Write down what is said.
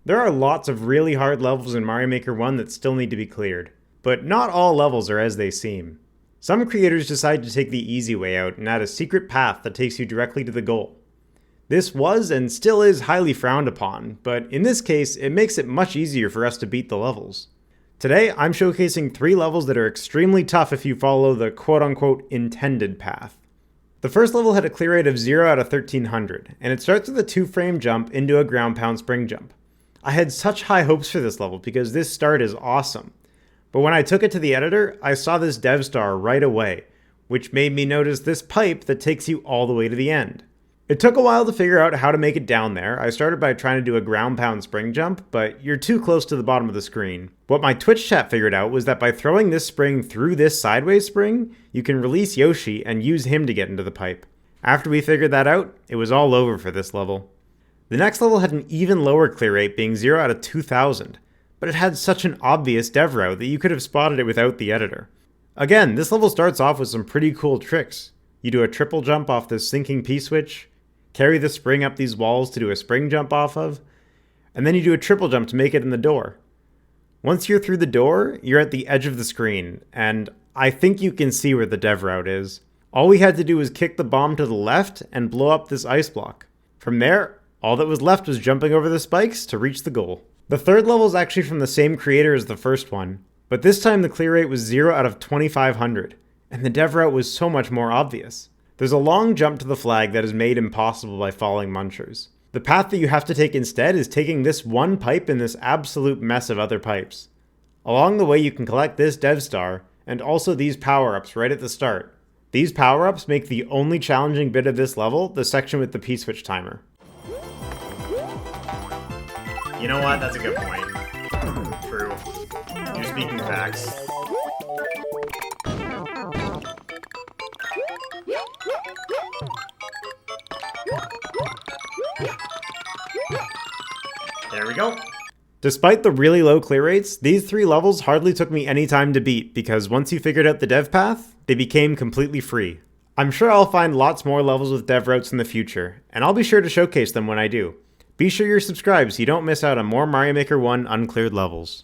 There are lots of really hard levels in Mario Maker 1 that still need to be cleared, but not all levels are as they seem. Some creators decide to take the easy way out and add a secret path that takes you directly to the goal. This was and still is highly frowned upon, but in this case, it makes it much easier for us to beat the levels. Today, I'm showcasing 3 levels that are extremely tough if you follow the quote-unquote intended path. The first level had a clear rate of 0 out of 1300, and it starts with a 2-frame jump into a ground pound spring jump. I had such high hopes for this level because this start is awesome. But when I took it to the editor, I saw this dev star right away, which made me notice this pipe that takes you all the way to the end. It took a while to figure out how to make it down there. I started by trying to do a ground pound spring jump, but you're too close to the bottom of the screen. What my Twitch chat figured out was that by throwing this spring through this sideways spring, you can release Yoshi and use him to get into the pipe. After we figured that out, it was all over for this level. The next level had an even lower clear rate, being 0 out of 2000, but it had such an obvious dev route that you could have spotted it without the editor. Again, this level starts off with some pretty cool tricks. You do a triple jump off this sinking P-switch, carry the spring up these walls to do a spring jump off of, and then you do a triple jump to make it in the door. Once you're through the door, you're at the edge of the screen, and I think you can see where the dev route is. All we had to do was kick the bomb to the left and blow up this ice block. From there, all that was left was jumping over the spikes to reach the goal. The third level is actually from the same creator as the first one, but this time the clear rate was 0 out of 2500, and the dev route was so much more obvious. There's a long jump to the flag that is made impossible by falling munchers. The path that you have to take instead is taking this one pipe in this absolute mess of other pipes. Along the way you can collect this dev star, and also these power-ups right at the start. These power-ups make the only challenging bit of this level the section with the P-switch timer. You know what? That's a good point. True. You're speaking facts. There we go. Despite the really low clear rates, these 3 levels hardly took me any time to beat because once you figured out the dev path, they became completely free. I'm sure I'll find lots more levels with dev routes in the future, and I'll be sure to showcase them when I do. Be sure you're subscribed so you don't miss out on more Mario Maker 1 uncleared levels.